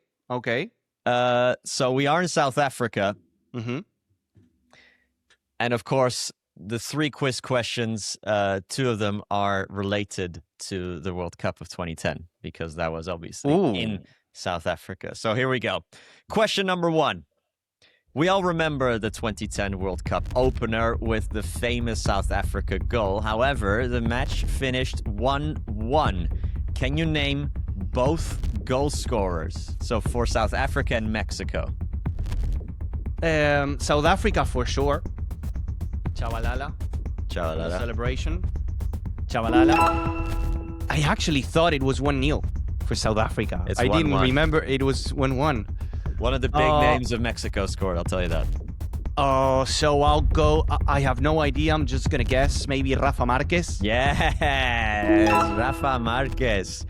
Speaker 1: So we are in South Africa.
Speaker 2: Mm-hmm.
Speaker 1: And of course, the 3 quiz questions, 2 of them are related to the World Cup of 2010, because that was obviously in South Africa. So here we go. Question number 1. We all remember the 2010 World Cup opener with the famous South Africa goal. However, the match finished 1-1. Can you name both goal scorers? So for South Africa and Mexico.
Speaker 2: South Africa for sure. Chabalala. The celebration. Chabalala. I actually thought it was 1-0 for South Africa.
Speaker 1: I
Speaker 2: didn't remember it was 1-1.
Speaker 1: One of the big names of Mexico scored, I'll tell you that.
Speaker 2: So I'll go. I have no idea. I'm just going to guess. Maybe Rafa Marquez.
Speaker 1: Yes, Rafa Marquez.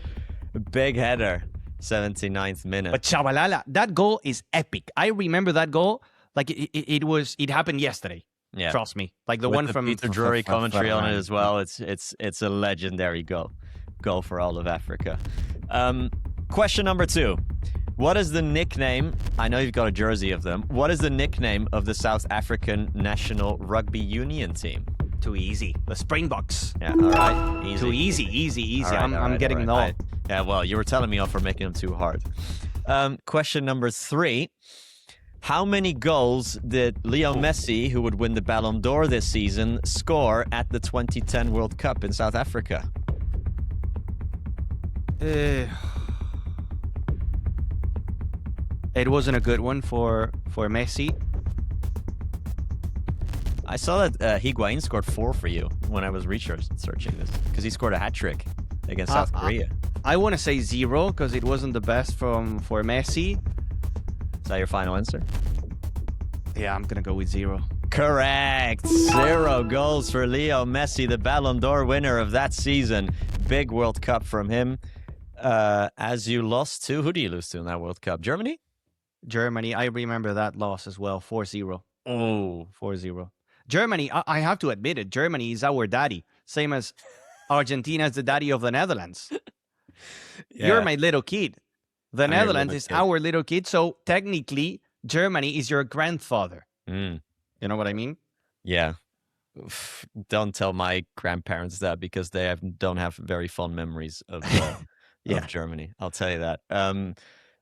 Speaker 1: Big header. 79th minute.
Speaker 2: But Chabalala, that goal is epic. I remember that goal like it happened yesterday.
Speaker 1: Yeah.
Speaker 2: Trust me. Like the one from
Speaker 1: Peter Drury commentary on it as well. It's a legendary goal for all of Africa. Question number 2. What is the nickname? I know you've got a jersey of them. What is the nickname of the South African national rugby union team?
Speaker 2: Too easy. The Springboks.
Speaker 1: Yeah, all right. Easy.
Speaker 2: Too easy.
Speaker 1: Right,
Speaker 2: I'm getting low.
Speaker 1: Yeah, well, you were telling me off for making them too hard. Question number 3. How many goals did Leo Messi, who would win the Ballon d'Or this season, score at the 2010 World Cup in South Africa?
Speaker 2: It wasn't a good one for Messi.
Speaker 1: I saw that Higuain scored 4 for you when I was researching this because he scored a hat trick against South Korea.
Speaker 2: I want to say 0 because it wasn't the best for Messi.
Speaker 1: Is that your final answer?
Speaker 2: Yeah, I'm gonna go with 0.
Speaker 1: Correct. 0 goals for Leo Messi, the Ballon d'Or winner of that season. Big World Cup from him. As you lost to, who do you lose to in that World Cup? Germany?
Speaker 2: Germany, I remember that loss as well, 4-0.
Speaker 1: Oh.
Speaker 2: 4-0. Germany, I have to admit it, Germany is our daddy. Same as Argentina is the daddy of the Netherlands.
Speaker 1: Yeah.
Speaker 2: You're my little kid. The
Speaker 1: I'm your
Speaker 2: Netherlands
Speaker 1: little
Speaker 2: is
Speaker 1: kid.
Speaker 2: our little kid, so technically, Germany is your grandfather.
Speaker 1: Mm.
Speaker 2: You know what I mean?
Speaker 1: Yeah. Don't tell my grandparents that because they don't have very fond memories of, of Germany. I'll tell you that.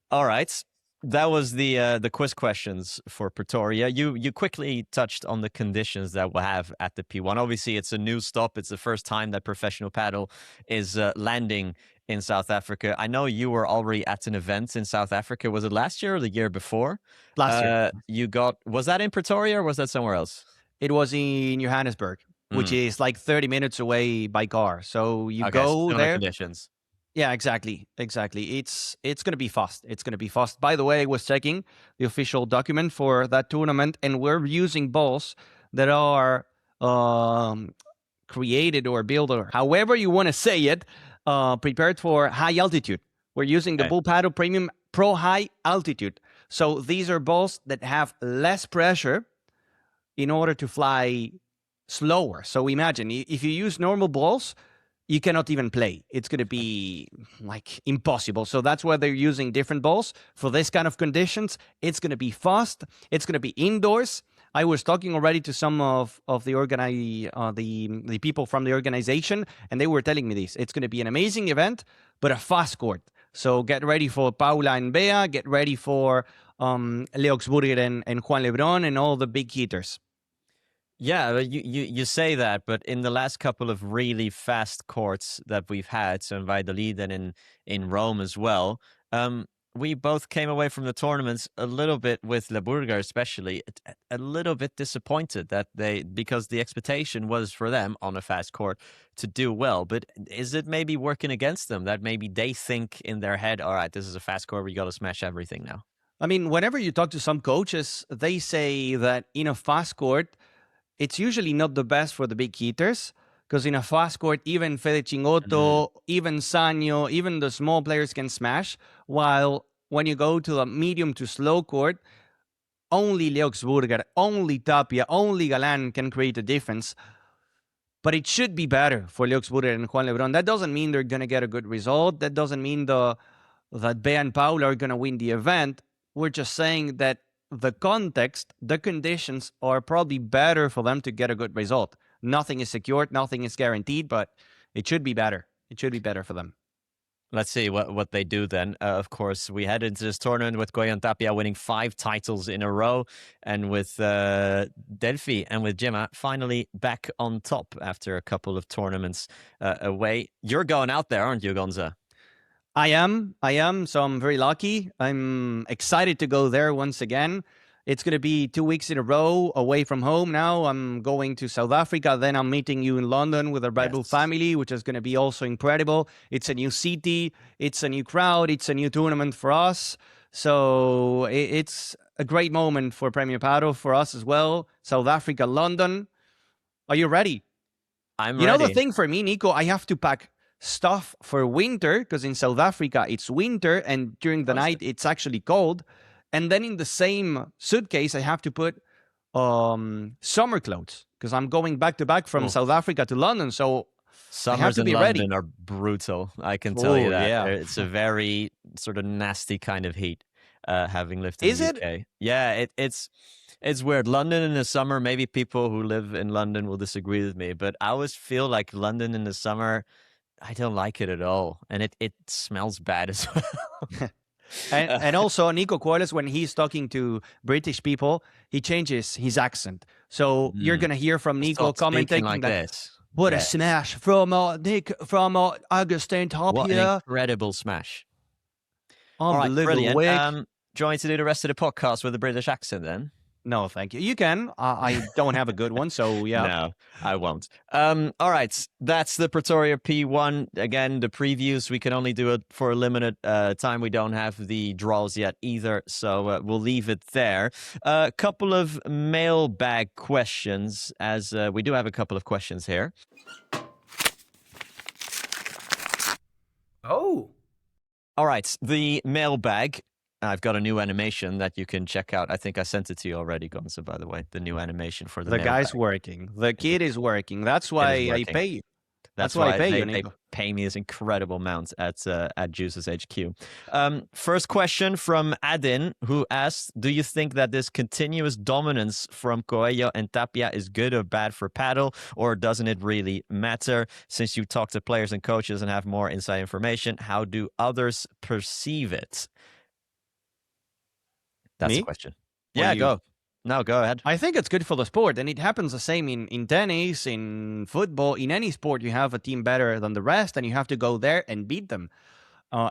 Speaker 1: All right. That was the quiz questions for Pretoria. You quickly touched on the conditions that we'll have at the P1. Obviously, it's a new stop. It's the first time that professional paddle is landing in South Africa. I know you were already at an event in South Africa. Was it last year or the year before?
Speaker 2: Last year.
Speaker 1: Was that in Pretoria or was that somewhere else?
Speaker 2: It was in Johannesburg, which is like 30 minutes away by car. So you go there.
Speaker 1: Conditions.
Speaker 2: Yeah, exactly. It's going to be fast. It's going to be fast. By the way, I was checking the official document for that tournament, and we're using balls that are created or built, or however you want to say it, prepared for high altitude. We're using the Bull Paddle Premium Pro High Altitude. So these are balls that have less pressure in order to fly slower. So imagine if you use normal balls, you cannot even play. It's going to be like impossible. So that's why they're using different balls for this kind of conditions. It's going to be fast. It's going to be indoors. I was talking already to some of the people from the organization, and they were telling me this. It's going to be an amazing event, but a fast court. So get ready for Paula and Bea. Get ready for Augsburger and Juan Lebron and all the big hitters.
Speaker 1: Yeah, you say that, but in the last couple of really fast courts that we've had, so in Valladolid and in Rome as well, we both came away from the tournaments a little bit with LeBurger especially, a little bit disappointed that because the expectation was for them on a fast court to do well. But is it maybe working against them that maybe they think in their head, all right, this is a fast court, we got to smash everything now?
Speaker 2: I mean, whenever you talk to some coaches, they say that in a fast court, it's usually not the best for the big hitters, because in a fast court, even Fede Chingotto, even Sanyo, even the small players can smash, while when you go to a medium to slow court, only Augsburger, only Tapia, only Galan can create a difference. But it should be better for Augsburger and Juan Lebron. That doesn't mean they're going to get a good result. That doesn't mean that Bea and Paula are going to win the event. We're just saying that the context, the conditions are probably better for them to get a good result. Nothing is secured, nothing is guaranteed, but it should be better. It should be better for them.
Speaker 1: Let's see what they do then. Of course, we head into this tournament with Agustin Tapia winning 5 titles in a row, and with Delphi and with Gemma finally back on top after a couple of tournaments away. You're going out there, aren't you, Gonza?
Speaker 2: I am. So I'm very lucky. I'm excited to go there once again. It's going to be 2 weeks in a row away from home now. I'm going to South Africa. Then I'm meeting you in London with our Bible family, which is going to be also incredible. It's a new city. It's a new crowd. It's a new tournament for us. So it's a great moment for Premier Paddle for us as well. South Africa, London. Are you ready?
Speaker 1: I'm ready.
Speaker 2: You know the thing for me, Nico, I have to pack stuff for winter, because in South Africa it's winter and during the night it's actually cold, and then in the same suitcase I have to put summer clothes, because I'm going back to back from South Africa to London, so
Speaker 1: summers
Speaker 2: I have to be
Speaker 1: in London
Speaker 2: ready.
Speaker 1: are brutal, I can tell you that.
Speaker 2: Yeah.
Speaker 1: It's a very sort of nasty kind of heat, having lived in the UK. Yeah, it's weird. London in the summer, maybe people who live in London will disagree with me, but I always feel like London in the summer, I don't like it at all. And it smells bad as well.
Speaker 2: and also, Nico Quarles, when he's talking to British people, he changes his accent. So you're going to hear from Nico commenting
Speaker 1: like this.
Speaker 2: What a smash from Agustin Tapia.
Speaker 1: What an incredible smash.
Speaker 2: Unbelievable.
Speaker 1: All right, brilliant. Do you want me to do the rest of the podcast with a British accent then?
Speaker 2: No, thank you. You can. I don't have a good one, so yeah.
Speaker 1: No, I won't. All right, that's the Pretoria P1. Again, the previews, we can only do it for a limited time. We don't have the draws yet either, so we'll leave it there. A couple of mailbag questions, as we do have a couple of questions here.
Speaker 2: Oh.
Speaker 1: All right, the mailbag. I've got a new animation that you can check out. I think I sent it to you already, Gonza, by the way. The new animation for the
Speaker 2: The
Speaker 1: mailbag.
Speaker 2: guy's working. The kid is working. That's why I pay you.
Speaker 1: That's
Speaker 2: why
Speaker 1: why
Speaker 2: I pay
Speaker 1: they,
Speaker 2: you,
Speaker 1: they
Speaker 2: Nico.
Speaker 1: pay me this incredible amount at Deuces HQ. First question from Adin, who asked, do you think that this continuous dominance from Coello and Tapia is good or bad for Padel, or doesn't it really matter? Since you talk to players and coaches and have more inside information, how do others perceive it? That's the question. Yeah, go. No, go ahead.
Speaker 2: I think it's good for the sport, and it happens the same in tennis, in football, in any sport. You have a team better than the rest, and you have to go there and beat them.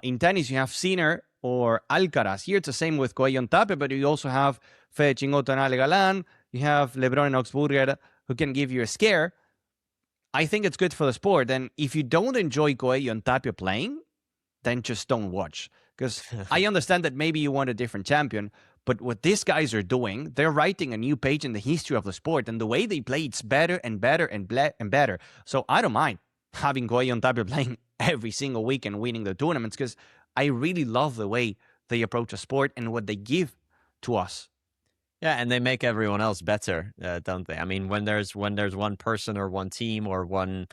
Speaker 2: In tennis, you have Sinner or Alcaraz. Here, it's the same with Coello and Tapia, but you also have Fede Chingoto and Galan. You have Lebron and Augsburger, who can give you a scare. I think it's good for the sport, and if you don't enjoy Coello and Tapia playing, then just don't watch. Because I understand that maybe you want a different champion, but what these guys are doing, they're writing a new page in the history of the sport, and the way they play, it's better and better and better. So I don't mind having Coello and Tapia playing every single week and winning the tournaments, because I really love the way they approach a sport and what they give to us.
Speaker 1: Yeah, and they make everyone else better, don't they? I mean, when there's one person or one team or one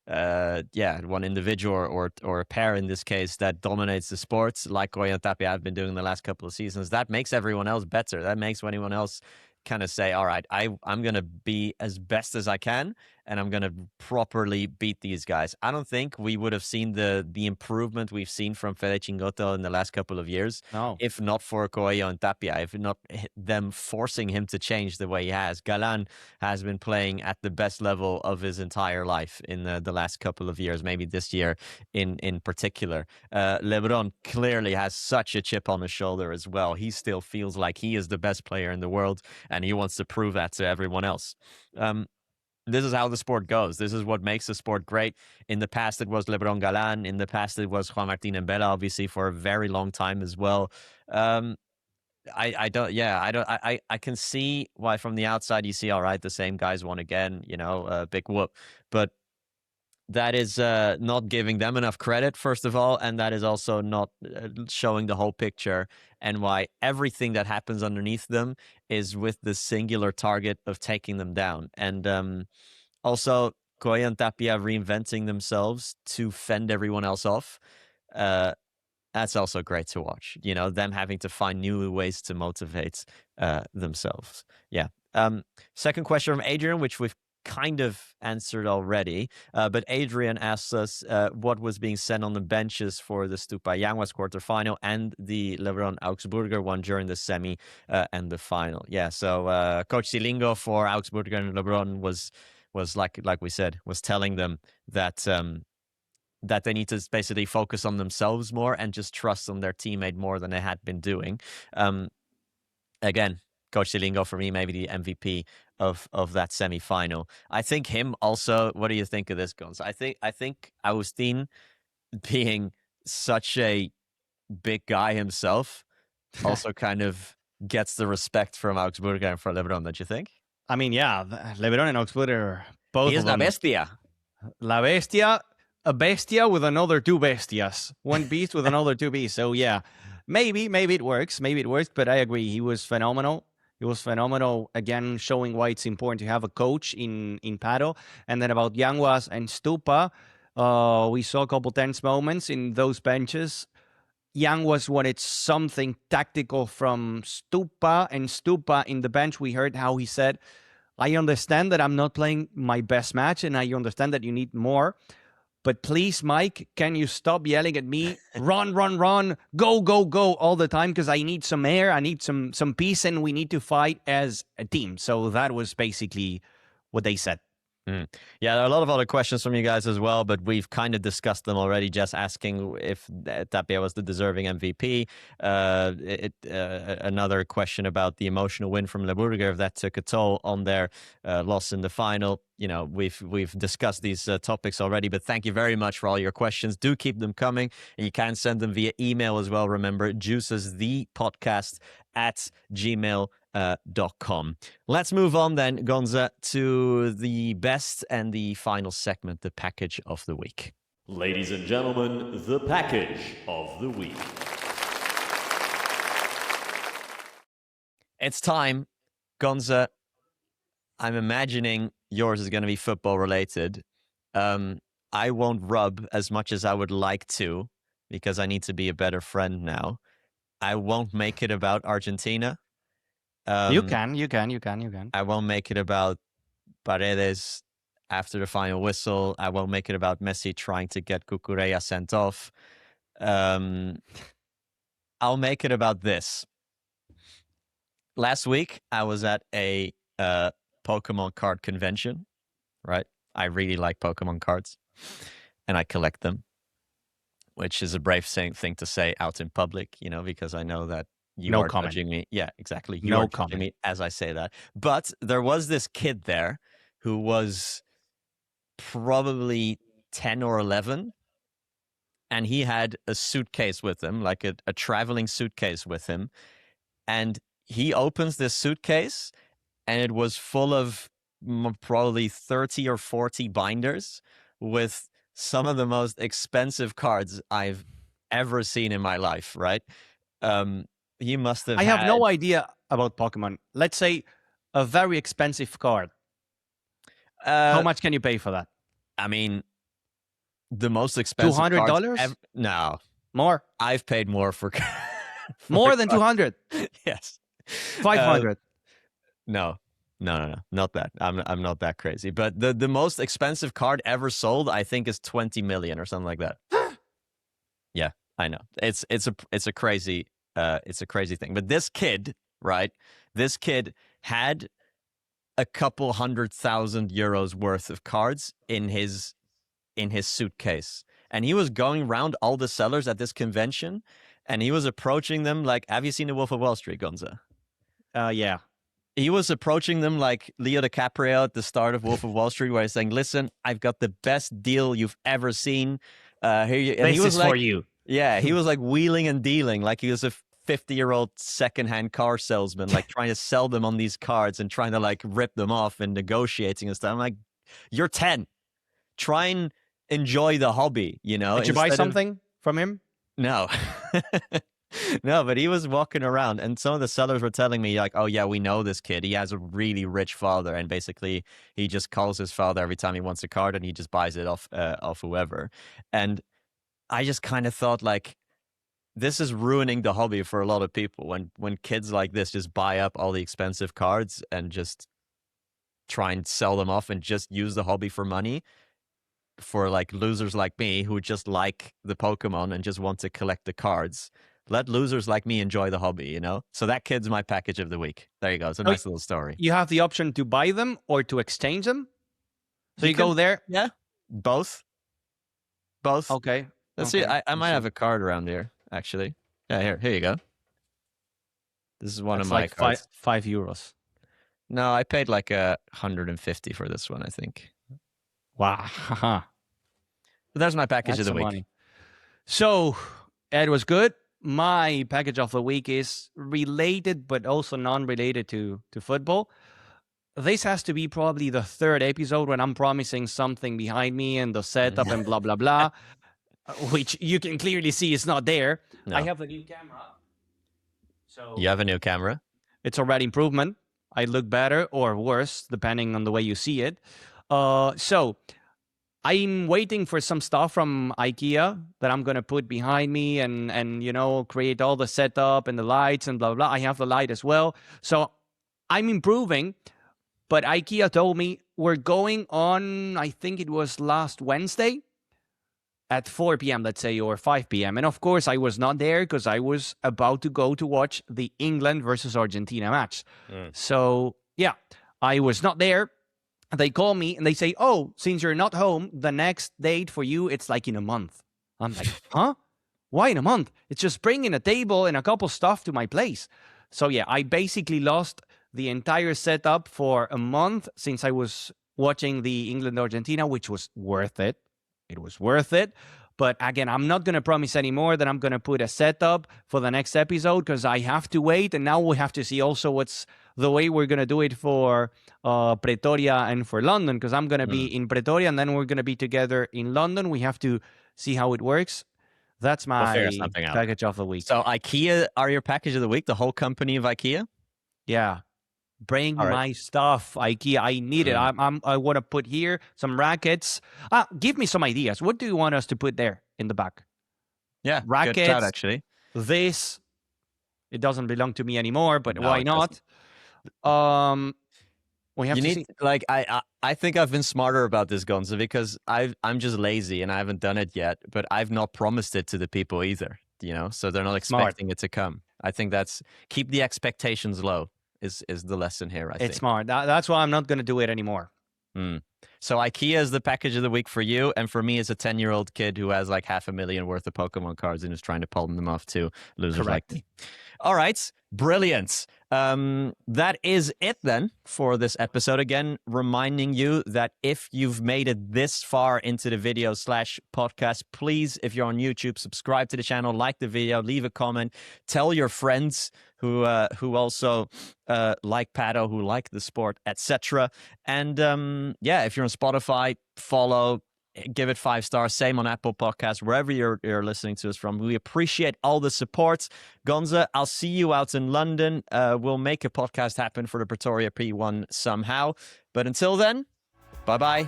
Speaker 1: individual or a pair in this case that dominates the sports, like Coello and Tapia have been doing the last couple of seasons, that makes everyone else better. That makes anyone else kind of say, all right, I'm going to be as best as I can, and I'm going to properly beat these guys. I don't think we would have seen the improvement we've seen from Fede Chingoto in the last couple of years, if not for Coello and Tapia, if not them forcing him to change the way he has. Galan has been playing at the best level of his entire life in the last couple of years, maybe this year in particular. Lebron clearly has such a chip on his shoulder as well. He still feels like he is the best player in the world, and he wants to prove that to everyone else. This is how the sport goes. This is what makes the sport great. In the past, it was Lebron Galan. In the past, it was Juan Martín and Bella, obviously, for a very long time as well. I can see why from the outside you see, all right, the same guys won again, big whoop. But that is not giving them enough credit, first of all, and that is also not showing the whole picture, and why everything that happens underneath them is with the singular target of taking them down. And also, Coello and Tapia reinventing themselves to fend everyone else off. That's also great to watch. Them having to find new ways to motivate themselves. Yeah. Second question from Adrian, which we've kind of answered already, but Adrian asked us what was being said on the benches for the Stupa Yanguas quarterfinal and the Lebron Augsburger one during the semi and the final. Yeah, so Coach Silingo for Augsburger and Lebron was like we said, was telling them that that they need to basically focus on themselves more and just trust on their teammate more than they had been doing. Again, Coach Silingo, for me, maybe the MVP of that semi-final. I think him also. What do you think of this, Gonz? I think Agustin, being such a big guy himself, also kind of gets the respect from Augsburger and for Lebron, don't you think?
Speaker 2: I mean, yeah, Lebron and Augsburger, both
Speaker 1: he is
Speaker 2: of them.
Speaker 1: La Bestia.
Speaker 2: La Bestia, a bestia with another two bestias. One beast with another two beasts. So yeah, maybe it works. Maybe it works, but I agree. He was phenomenal. It was phenomenal, again, showing why it's important to have a coach in Padel. And then about Yanguas and Stupa, we saw a couple tense moments in those benches. Yanguas wanted something tactical from Stupa, and Stupa in the bench, we heard how he said, I understand that I'm not playing my best match, and I understand that you need more. But please, Mike, can you stop yelling at me? Run, run, run, go, go, go all the time, because I need some air, I need some peace, and we need to fight as a team. So that was basically what they said.
Speaker 1: Yeah, there are a lot of other questions from you guys as well, but we've kind of discussed them already. Just asking if Tapia was the deserving MVP. Another question about the emotional win from LeBurger, if that took a toll on their loss in the final. We've discussed these topics already, but thank you very much for all your questions. Do keep them coming, and you can send them via email as well. Remember, juicesthepodcast@gmail.com. Let's move on then, Gonza, to the best and the final segment, the package of the week.
Speaker 3: Ladies and gentlemen, the package of the week.
Speaker 1: It's time, Gonza. I'm imagining yours is going to be football related. I won't rub as much as I would like to because I need to be a better friend now. I won't make it about Argentina.
Speaker 2: You can.
Speaker 1: I won't make it about Paredes after the final whistle. I won't make it about Messi trying to get Cucurella sent off. I'll make it about this. Last week, I was at a Pokemon card convention, right? I really like Pokemon cards, and I collect them, which is a brave thing to say out in public, because I know that you are judging me. Yeah, exactly. You are judging me as I say that. But there was this kid there who was probably 10 or 11, and he had a suitcase with him, like a traveling suitcase with him. And he opens this suitcase, and it was full of probably 30 or 40 binders with some of the most expensive cards I've ever seen in my life, right? He must have
Speaker 2: I have no idea about Pokemon. Let's say a very expensive card. How much can you pay for that?
Speaker 1: I mean, the most expensive
Speaker 2: $200?
Speaker 1: No.
Speaker 2: More?
Speaker 1: I've paid more for
Speaker 2: more than 200?
Speaker 1: Yes.
Speaker 2: 500?
Speaker 1: No, not that. I'm not that crazy. But the most expensive card ever sold, I think, is 20 million or something like that. Yeah, I know. It's a crazy thing. But this kid, right? This kid had a couple 100,000 euros worth of cards in his suitcase, and he was going around all the sellers at this convention, and he was approaching them like, have you seen The Wolf of Wall Street, Gonza?
Speaker 2: Yeah.
Speaker 1: He was approaching them like Leo DiCaprio at the start of Wolf of Wall Street, where he's saying, listen, I've got the best deal you've ever seen.
Speaker 2: This is for you.
Speaker 1: Yeah, he was like wheeling and dealing like he was a 50-year-old secondhand car salesman, like trying to sell them on these cards and trying to like rip them off and negotiating and stuff. I'm like, you're 10. Try and enjoy the hobby,
Speaker 2: Did you buy something from him?
Speaker 1: No. No, but he was walking around, and some of the sellers were telling me, like, oh, yeah, we know this kid. He has a really rich father, and basically he just calls his father every time he wants a card, and he just buys it off whoever. And I just kind of thought, like, this is ruining the hobby for a lot of people when kids like this just buy up all the expensive cards and just try and sell them off and just use the hobby for money. For, like, losers like me who just like the Pokemon and just want to collect the cards. Let losers like me enjoy the hobby, So that kid's my package of the week. There you go. It's a nice little story.
Speaker 2: You have the option to buy them or to exchange them. So you go there?
Speaker 1: Yeah. Both.
Speaker 2: Okay.
Speaker 1: Let's see. I might have a card around here, actually. Yeah, here you go. This is one of my cards.
Speaker 2: €5.
Speaker 1: No, I paid like 150 for this one, I think.
Speaker 2: Wow.
Speaker 1: But that's my package of the week.
Speaker 2: Money. So, it was good. My package of the week is related, but also non-related to football. This has to be probably the third episode when I'm promising something behind me and the setup and blah, blah, blah, which you can clearly see is not there. No. I have a new camera. So
Speaker 1: you have a new camera?
Speaker 2: It's already improvement. I look better or worse, depending on the way you see it. So I'm waiting for some stuff from IKEA that I'm going to put behind me and create all the setup and the lights and blah, blah, blah. I have the light as well. So I'm improving, but IKEA told me we're going on, I think it was last Wednesday at 4 p.m., let's say, or 5 p.m. And of course, I was not there because I was about to go to watch the England versus Argentina match. So, yeah, I was not there. they call me and they say, oh, since you're not home, the next date for you, it's like in a month. I'm like, huh? Why in a month? It's just bringing a table and a couple stuff to my place. So yeah, I basically lost the entire setup for a month since I was watching the England-Argentina, which was worth it. It was worth it. But again, I'm not going to promise anymore that I'm going to put a setup for the next episode because I have to wait. And now we have to see also what's the way we're going to do it for Pretoria and for London, because I'm going to be in Pretoria and then we're going to be together in London. We have to see how it works. That's my package of the week.
Speaker 1: So IKEA are your package of the week, the whole company of IKEA?
Speaker 2: Yeah. Bring my stuff, IKEA. I need it. I want to put here some rackets. Give me some ideas. What do you want us to put there in the back?
Speaker 1: Yeah,
Speaker 2: rackets.
Speaker 1: Good shout, actually.
Speaker 2: This, it doesn't belong to me anymore, but
Speaker 1: No,
Speaker 2: why not? We have to see.
Speaker 1: Like I think I've been smarter about this, Gonza, because I'm just lazy and I haven't done it yet. But I've not promised it to the people either. You know, so they're not expecting it to come. I think that's keep the expectations low. Is the lesson here, I think.
Speaker 2: It's smart. That's why I'm not going to do it anymore.
Speaker 1: So IKEA is the package of the week for you, and for me as a 10-year-old kid who has like 500,000 worth of Pokemon cards and is trying to palm them off to losers like me. All right, brilliant. That is it then for this episode. Again, reminding you that if you've made it this far into the video / podcast, please, if you're on YouTube, subscribe to the channel, like the video, leave a comment, tell your friends who also like Padel, who like the sport, etc. And yeah, if you're on Spotify, follow, give it 5 stars. Same on Apple Podcasts, wherever you're listening to us from. We appreciate all the support. Gonza, I'll see you out in London. We'll make a podcast happen for the Pretoria P1 somehow. But until then, bye-bye.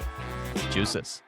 Speaker 1: Deuces.